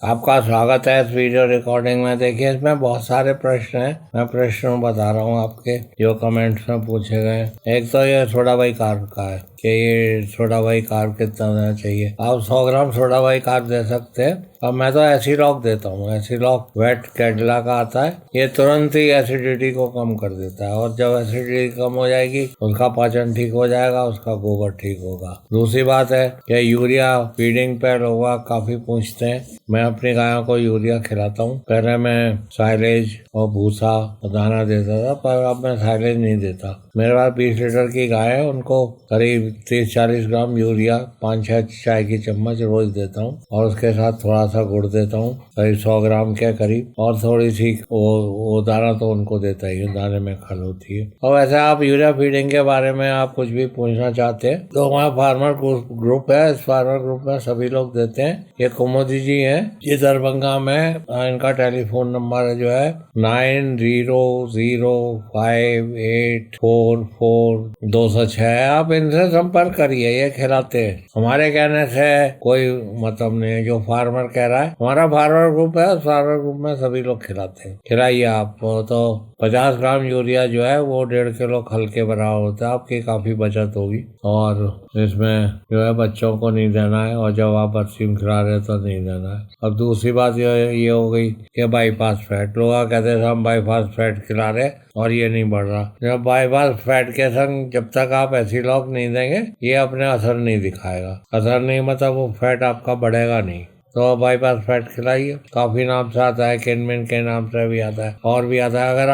आपका स्वागत है इस वीडियो रिकॉर्डिंग में। देखिए, इसमें बहुत सारे प्रश्न हैं। मैं प्रश्न बता रहा हूँ आपके जो कमेंट्स में पूछे गए। एक तो ये सोडा बाई कार्ब का है कि ये सोडा बाई कार्ब कितना देना चाहिए। आप 100 ग्राम सोडा बाई कार्ब दे सकते हैं। अब मैं तो एसिलॉक देता हूँ। एसिलॉक वेट कैडिला का आता है। ये तुरंत ही एसिडिटी को कम कर देता है और जब एसिडिटी कम हो जाएगी उसका पाचन ठीक हो जाएगा, उसका गोबर ठीक होगा। दूसरी बात है कि यूरिया फीडिंग पे लोग काफी पूछते हैं। मैं अपनी गायों को यूरिया खिलाता हूँ। पहले मैं साइलेज और भूसा और दाना देता था, पर अब मैं साइलेज नहीं देता। मेरे पास 20 लीटर की गाय है, उनको करीब 30-40 ग्राम यूरिया 5-6 चाय की चम्मच रोज देता हूँ और उसके साथ थोड़ा सा गुड़ देता हूँ, करीब 100 ग्राम के करीब, और थोड़ी सी वो दाना तो उनको देता ही हूँ, दाने में खल होती है। और वैसे आप यूरिया फीडिंग के बारे में आप कुछ भी पूछना चाहते हैं तो हमारा फार्मर ग्रुप है। इस फार्मर ग्रुप में सभी लोग देते हैं। ये कुमुदी जी हैं, ये दरभंगा में। इनका टेलीफोन नंबर जो है 9005844206। आप इनसे संपर्क करिए, ये खिलाते हैं। हमारे कहने से कोई मतलब नहीं है, जो फार्मर कह रहा है। हमारा फार्मर ग्रुप है, फार्मर ग्रुप में सभी लोग खिलाते हैं। खिलाइए आप। तो 50 ग्राम यूरिया जो है वो 1.5 किलो खल के बराबर होता है। आपकी काफी बचत होगी। और इसमें जो है बच्चों को नहीं देना है, और जब आप बच्ची खिला रहे तो नहीं देना है। अब दूसरी बात ये हो गई कि बाईपास फैट। लोग कहते थे हम बाईपास फैट खिला रहे और ये नहीं बढ़ रहा। जब बाईपास फैट के संग जब तक आप एसिलॉक नहीं देंगे ये अपने असर नहीं दिखाएगा। असर नहीं मतलब वो फैट आपका बढ़ेगा नहीं। तो बाईपास फैट खिलाइए। काफी नाम से आता है, किनमिन के नाम से भी आता है और भी आता है। अगर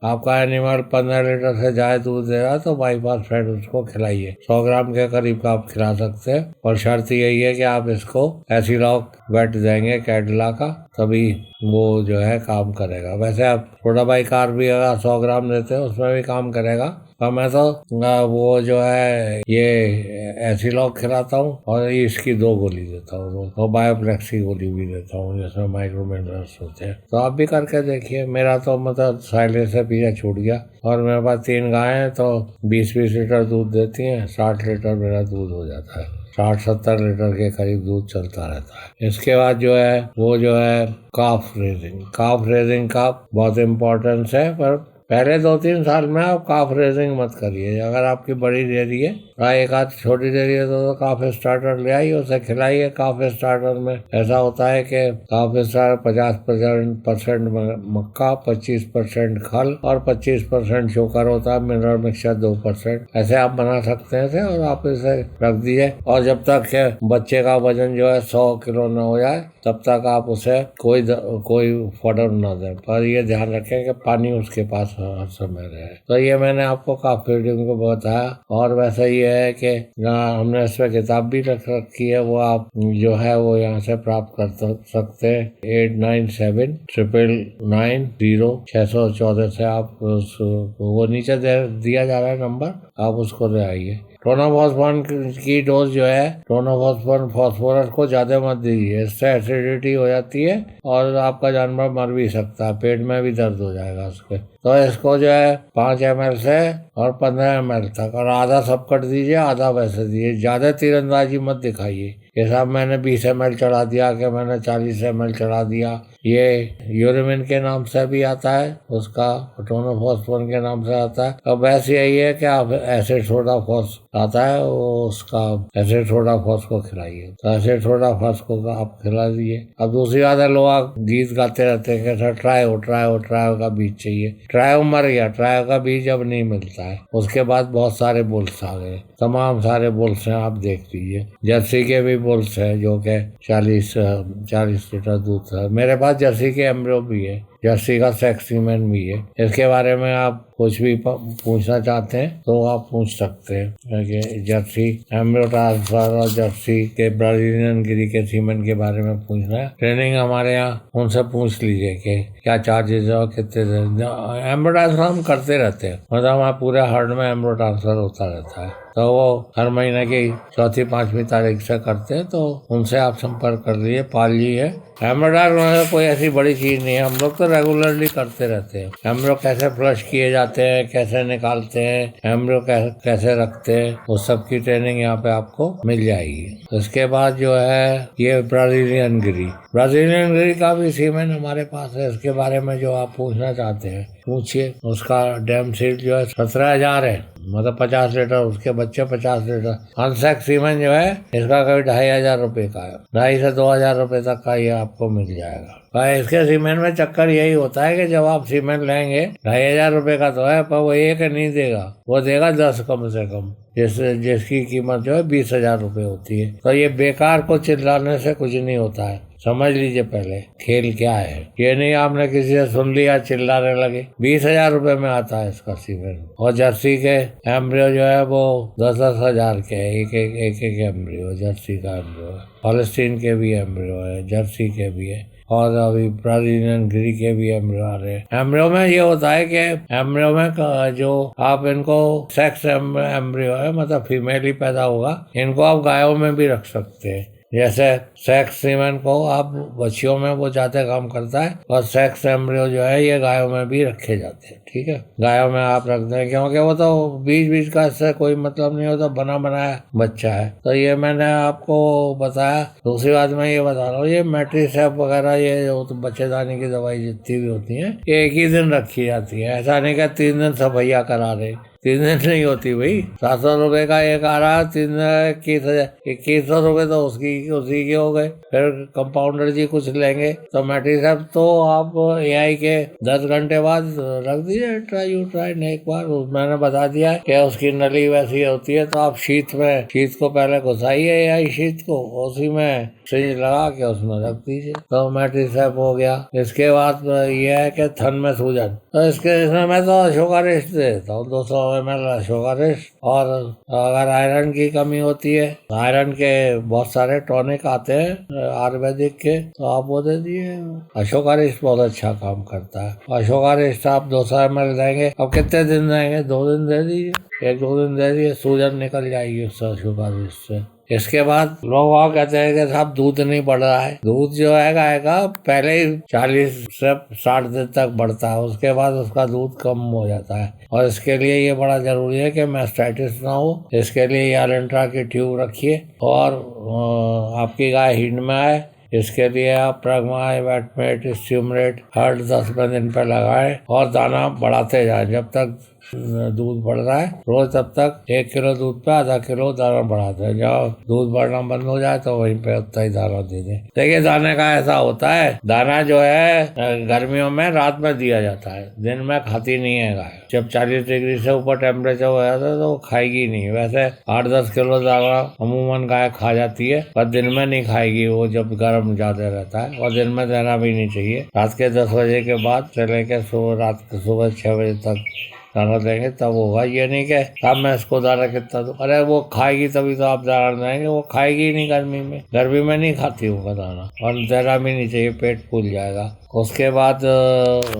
आपका एनिमल 15 लीटर से ज्यादा दूध दे रहा है तो बाईपास फैट उसको खिलाइए। 100 ग्राम के करीब का आप खिला सकते हैं, और शर्त यही है कि आप इसको एसिलॉक वेट देंगे कैडिला का, तभी वो जो है काम करेगा। वैसे आप सोडा बाई कार्ब भी अगर 100 ग्राम देते हैं उसमें भी काम करेगा। और मैं तो वो जो है ये एसिलॉक खिलाता हूँ और इसकी 2 गोली देता हूँ, और बायोप्लेक्स की गोली भी देता हूँ जिसमें माइक्रो मिनरल्स होते हैं। तो आप भी करके देखिए। मेरा तो मतलब साइलेज से पीछे छूट गया, और मेरे पास 3 गायें हैं तो 20-20 लीटर दूध देती हैं। 60 लीटर मेरा दूध हो जाता है। 60-70 लीटर के करीब दूध चलता रहता है। इसके बाद जो है वो जो है काफ रेजिंग का बहुत इम्पोर्टेंस है। पर पहले 2-3 साल में आप काफ रेजिंग मत करिए। अगर आपकी बड़ी डेयरी है, एक आध छोटी डेयरी है तो काफ स्टार्टर ले आइए, उसे खिलाइए। काफ स्टार्टर में ऐसा होता है कि काफ स्टार्टर 50% मक्का, 25% खल और 25% चोकर होता है। Mineral mixture 2%। ऐसे आप बना सकते हैं और आप इसे रख दीजिए। और जब तक बच्चे का वजन जो है 100 किलो न हो जाए तब तक आप उसे कोई फॉडर न दें। पर ये ध्यान रखें कि पानी उसके पास हर समय रहे। तो ये मैंने आपको काफ फीडिंग को बताया। और वैसे ये है कि हमने इस पर किताब भी रख रखी है, वो आप जो है वो यहाँ से प्राप्त कर सकते हैं। 8979990614 से आप वो नीचे दिया जा रहा है नंबर, आप उसको ले आइए। टोनाफॉस्फोन की डोज जो है, टोनाफॉस्फोन फॉस्फोरस को ज्यादा मत दीजिए, इससे एसिडिटी हो जाती है और आपका जानवर मर भी सकता है, पेट में भी दर्द हो जाएगा उसके। तो इसको जो है 5 ml से और 15 ml तक, और आधा सब कट दीजिए, आधा वैसे दीजिए। ज्यादा तीरंदाजी मत दिखाइए कि साहब मैंने 20 ml चढ़ा दिया, कि मैंने 40 ml चढ़ा दिया। ये यूरेमिन के नाम से भी आता है, उसका टोनोफॉस्फोन के नाम से आता है। अब वैसे यही है कि आप एसिड सोडा फॉस आता है, वो उसका एसिड सोडा फॉस को खिलाइए। तो एसिड सोडा फॉस को आप खिला दीजिए। अब दूसरी बात है, लोग गीत गाते रहते हैं कि सर ट्रायो का बीज चाहिए। ट्रायो मर गया, ट्रायो का बीज अब नहीं मिलता है। उसके बाद बहुत सारे बुल्स आ गए, तमाम सारे बुल्स हैं, आप देख लीजिए। जर्सी के भी बुल्स है जो कि 40 लीटर दूध है। मेरे पास जर्सी के एम्ब्रो भी है, जर्सी का सेक्सीमेन भी है। इसके बारे में आप कुछ भी पूछना चाहते हैं तो आप पूछ सकते हैं। जर्सी एम्ब्रो ट्रांसफर और जर्सी के ब्राजीलियन गिरी के सीमेन के बारे में पूछना है, ट्रेनिंग हमारे यहाँ, उनसे पूछ लीजिए कि क्या चार्जेस है और कितने। एम्ब्रो ट्रांसफर हम करते रहते हैं, मतलब हमारे पूरे हर्ड में एम्ब्रो ट्रांसफर होता रहता है। तो वो हर महीने की 4-5वीं तारीख से करते हैं, तो उनसे आप संपर्क कर लीजिए। पाल जी है। एम्ब्रो ट्रांसफर कोई ऐसी बड़ी चीज नहीं है, हम लोग तो रेगुलरली करते रहते हैं। एम्ब्रियो कैसे फ्लश किए जाते हैं, कैसे निकालते हैं, एम्ब्रियो कैसे रखते हैं, उस सब की ट्रेनिंग यहाँ पे आपको मिल जाएगी। उसके बाद जो है ये ब्राजीलियन गिरी का भी सीमेंट हमारे पास है। इसके बारे में जो आप पूछना चाहते हैं पूछिए। उसका डैम सील जो है 17,000 है, मतलब 50 लीटर, उसके बच्चे 50 लीटर। अनसेक सीमेंट जो है इसका कभी 2,500 रुपए का है, 2,500 से 2,000 रुपए तक का ये आपको मिल जाएगा। भाई इसके सीमेंट में चक्कर यही होता है कि जब आप सीमेंट लेंगे 2,500 रुपए का तो है, पर वो एक नहीं देगा, वो देगा 10 कम से कम, जिसकी कीमत जो है 20,000 रुपए होती है। तो ये बेकार को चिल्लाने से कुछ नहीं होता है, समझ लीजिए पहले खेल क्या है। ये नहीं आपने किसी से सुन लिया चिल्लाने लगे। 20,000 रुपए में आता है इसका सीमेंट। और जर्सी के एम्ब्रियो जो है वो 10-10 हजार के है, एक एम्ब्रियो जर्सी का एम्ब्रियो है। फॉलेस्टीन के भी एम्ब्रियो है, जर्सी के भी है, और अभी ब्राजीलियन गिरी के भी एम्ब्रियो आ रहे हैं। एम्ब्रियो में ये होता है कि एम्ब्रियो में जो आप इनको सेक्स एम्ब्रियो है, मतलब फीमेल ही पैदा होगा, इनको आप गायों में भी रख सकते हैं। जैसे सेक्स सीमेंट को आप बच्चियों में वो ज्यादा काम करता है, और सेक्स एम्ब्रियो जो है ये गायों में भी रखे जाते हैं। ठीक है, गायों में आप रख दें, क्योंकि वो तो बीच का इससे कोई मतलब नहीं होता, बना बनाया बच्चा है। तो ये मैंने आपको बताया। दूसरी बात मैं ये बता रहा हूँ, ये मैट्रिसेप वगैरह ये जो तो बच्चेदानी की दवाई जितनी भी होती है ये एक ही दिन रखी जाती है। ऐसा नहीं कि 3 दिन सफैया करा रहे, 3 दिन नहीं होती भाई। 700 रुपए का एक आ रहा, 21,000 रुपए तो उसी के हो गए। फिर कंपाउंडर जी कुछ लेंगे तो मैट्रिसेप तो आप AI के 10 घंटे बाद रख दीजिए, ट्राई ने एक बार। मैंने बता दिया कि उसकी नली वैसी होती है, तो आप शीत को पहले घुसाइए AI शीत को, उसी में सिरिंज लगा के उसमें रख दीजिए, तो मैट्रिसेप हो गया। इसके बाद ये है कि थन में सूजन, तो इसमें मैं तो अशोकारिष्ट देता हूँ, 200 ml अशोकारिष्ट। और अगर आयरन की कमी होती है, आयरन के बहुत सारे टॉनिक आते हैं आयुर्वेदिक के, तो आप वो दे दिए। अशोकारिष्ट बहुत अच्छा काम करता है। अशोकारिष्ट आप 200 ml देंगे, अब कितने दिन देंगे, 2 दिन दे दीजिए, 1-2 दिन दे दीजिए, सूजन निकल जाएगी उससे, अशोकारिष्ट से। इसके बाद लोग वहाँ कहते हैं कि साहब दूध नहीं बढ़ रहा है। दूध जो है गाय का पहले ही 40 से 60 दिन तक बढ़ता है, उसके बाद उसका दूध कम हो जाता है। और इसके लिए ये बड़ा जरूरी है कि मैस्टाइटिस ना हो। इसके लिए यालेंट्रा की ट्यूब रखिए, और आपकी गाय हिंड में आए, इसके लिए आप प्रगमा, वेटमेट, स्ट्यूमरेट हर 10 दिन पे लगाएं, और दाना बढ़ाते जाएं। जब तक दूध बढ़ रहा है रोज, तब तक 1 किलो दूध पे आधा किलो दाना बढ़ाते हैं। जब दूध बढ़ना बंद हो जाए तो वहीं पे उतना ही दाना दे दें। देखिए दाने का ऐसा होता है, दाना जो है गर्मियों में रात में दिया जाता है, दिन में खाती नहीं है गाय। जब 40 डिग्री से ऊपर टेम्परेचर हो जाता है तो वो खाएगी नहीं। वैसे 8-10 किलो दाना अमूमन गाय खा जाती है, पर दिन में नहीं खाएगी वो, जब गर्म ज्यादा रहता है। और दिन में देना भी नहीं चाहिए। रात के 10 बजे के बाद से लेकर सुबह 6 बजे तक दाना देंगे, तब होगा। ये नहीं कि अब मैं इसको दाना कितना दूं, अरे वो खाएगी तभी तो आप दाना देंगे, वो खाएगी ही नहीं। गर्मी में नहीं खाती होगा दाना, और देना भी नहीं चाहिए, पेट फूल जाएगा। उसके बाद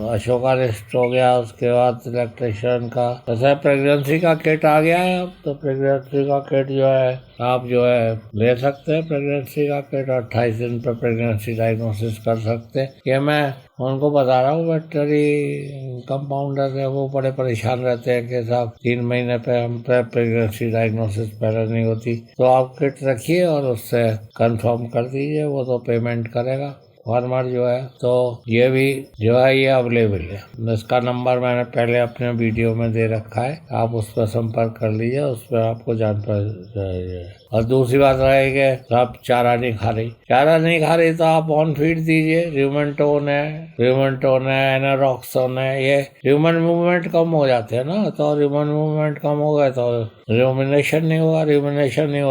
अशोकारिष्ट हो गया। उसके बाद इलेक्ट्रिशियन का, जैसे प्रेगनेंसी का किट आ गया है अब, तो प्रेगनेंसी का किट जो है आप जो है ले सकते हैं। प्रेगनेंसी का किट 28 दिन पे प्रेगनेंसी डायग्नोसिस कर सकते हैं। ये मैं उनको बता रहा हूँ, वेटनरी कंपाउंडर है, वो बड़े परेशान रहते हैं कि साहब 3 महीने पे हम पे प्रेगनेंसी डायग्नोसिस पहले नहीं होती। तो आप किट रखिए और उससे कंफर्म कर दीजिए, वो तो पेमेंट करेगा फार्मर जो है। तो ये भी जो है ये अवेलेबल है। इसका नंबर मैंने पहले अपने वीडियो में दे रखा है, आप उस पर संपर्क कर लीजिए, उस पर आपको जान पर। और दूसरी बात रहेगी, आप चारा नहीं खा रही तो आप ऑन फीड दीजिए। र्यूमेंटोन है, एनारॉक्सन है। ये ह्यूमन मूवमेंट कम हो जाते हैं ना, तो ह्यूमन मूवमेंट कम हो गए तो र्यूमिनेशन नहीं होगा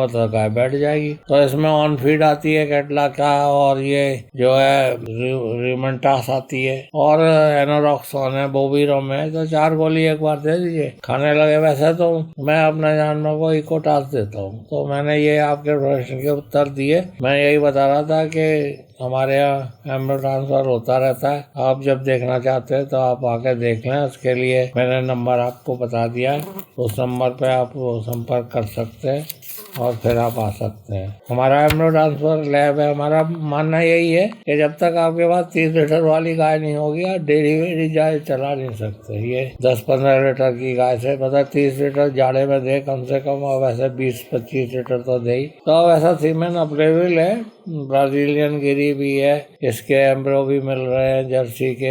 तो गाय बैठ जाएगी। तो इसमें ऑन फीड आती है कैटला का, और ये जो है र्यूमेंटास आती है, और एनारॉक्सन है, बोवीरोम है। तो 4 गोली एक बार दे दीजिए, खाने लगे। वैसे तो मैं अपने जानवर को इकोटास देता हूँ। तो मैंने ये आपके प्रश्न के उत्तर दिए। मैं यही बता रहा था कि हमारे यहाँ एम्ब्रियो ट्रांसफर होता रहता है। आप जब देखना चाहते हैं तो आप आके देख लें। उसके लिए मैंने नंबर आपको बता दिया है, उस नंबर पे आप संपर्क कर सकते हैं। और फिर आप आ सकते हैं। हमारा एम्ब्रो ट्रांसफर लैब है। हमारा मानना यही है कि जब तक आपके पास 30 लीटर वाली गाय नहीं होगी आप डेयरी वेरी गाय चला नहीं सकते। ये 10-15 लीटर की गाय से मतलब 30 लीटर जाड़े में दे कम से कम, और वैसे 20-25 लीटर तो दे ही। तो वैसा सीमेन अवेलेबल है। ब्राजीलियन गिरी भी है, इसके एम्ब्रो भी मिल रहे हैं, जर्सी के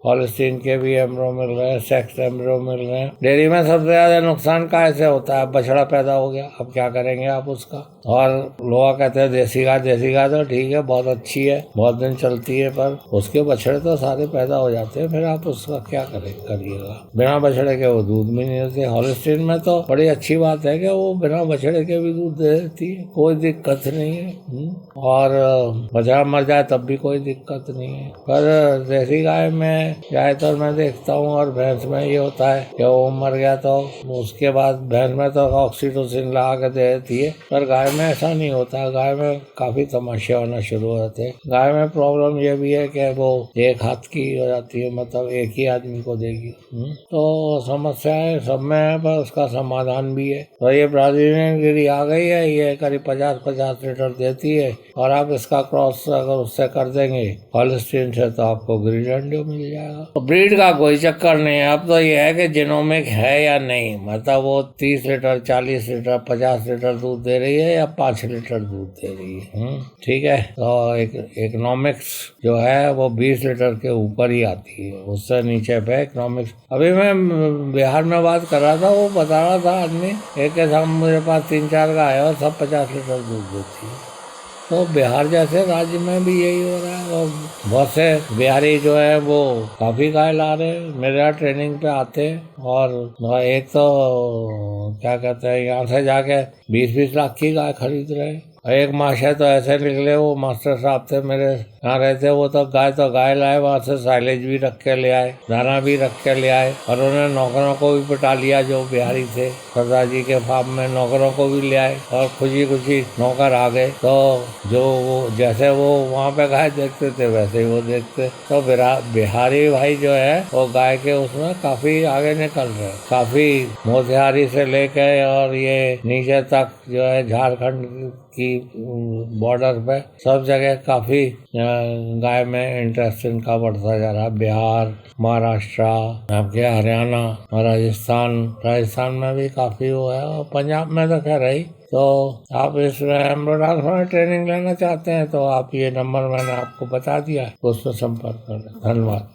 हॉलिस्टीन के भी एम्ब्रो मिल रहे हैं, सेक्स एम्ब्रो मिल रहे हैं। डेयरी में सबसे ज्यादा नुकसान कैसे होता है? बछड़ा पैदा हो गया, अब क्या करेंगे आप उसका? और लोग कहते हैं देसी गाय तो ठीक है, बहुत अच्छी है, बहुत दिन चलती है, पर उसके बछड़े तो सारे पैदा हो जाते हैं, फिर आप उसका क्या करिएगा? बिना बछड़े के वो दूध भी नहीं देते। हॉलिस्टीन में तो बड़ी अच्छी बात है कि वो बिना बछड़े के भी दूध दे देती है, कोई दिक्कत नहीं है। और बछड़ा मर जाए तब भी कोई दिक्कत नहीं है। पर देसी गाय में ज्यादातर मैं देखता हूँ और भैंस में ये होता है कि वो मर गया तो उसके बाद भैंस में तो ऑक्सीटोसिन लगा के दे देती है, पर गाय में ऐसा नहीं होता। गाय में काफी तमाशे होना शुरू हो जाते हैं। गाय में प्रॉब्लम ये भी है कि वो एक हाथ की हो जाती है, मतलब एक ही आदमी को देगी। तो समस्याएं सब में है, पर उसका समाधान भी है। तो ये ब्राजीलियन गिरी आ गई है, ये करीब 50-50 लीटर देती है, और आप इसका क्रॉस अगर उससे कर देंगे हॉलिस्टीन से तो आपको ग्रीनलैंड मिल जाएगा। तो ब्रीड का कोई चक्कर नहीं है। अब तो ये है कि जिनोमिक है या नहीं, मतलब वो 30 लीटर 40 लीटर 50 लीटर दूध दे रही है या 5 लीटर दूध दे रही है। ठीक है। तो इकोनॉमिक्स जो है वो 20 लीटर के ऊपर ही आती है, उससे नीचे पे इकोनॉमिक्स। अभी मैं बिहार में बात कर रहा था, वो बता रहा था आदमी एक के साथ मेरे पास 3-4 गाय है और सब 50 लीटर दूध देती है। तो बिहार जैसे राज्य में भी यही हो रहा है, और बहुत से बिहारी जो है वो काफी गाय ला रहे हैं, मेरे यहाँ ट्रेनिंग पे आते हैं। और एक तो क्या कहते हैं, यहाँ से जाके 20-20 लाख की गाय खरीद रहे हैं। एक मास्टर तो ऐसे निकले, वो मास्टर साहब थे मेरे यहाँ रहते, वो तो गाय लाए, वहाँ से साइलेज भी रख के ले आए, दाना भी रख के ले आए, और उन्होंने नौकरों को भी बिठा लिया जो बिहारी थे। सरदार जी के फार्म में नौकरों को भी ले आए और खुशी खुशी नौकर आ गए। तो जो वो जैसे वो वहाँ पे गाय देखते थे वैसे ही वो देखते। तो बिहारी भाई जो है वो गाय के उसमें काफी आगे निकल रहे, काफी मोतिहारी से लेके और ये नीचे तक जो है झारखंड की बॉर्डर पे सब जगह काफी गाय में इंटरेस्ट इनका बढ़ता जा रहा है। बिहार, महाराष्ट्र, आपके हरियाणा और राजस्थान में भी काफी वो है, और पंजाब में तो खैर ही। तो आप इस एम्ब्रो में ट्रेनिंग लेना चाहते हैं तो आप ये नंबर मैंने आपको बता दिया, उस पर संपर्क करें। धन्यवाद।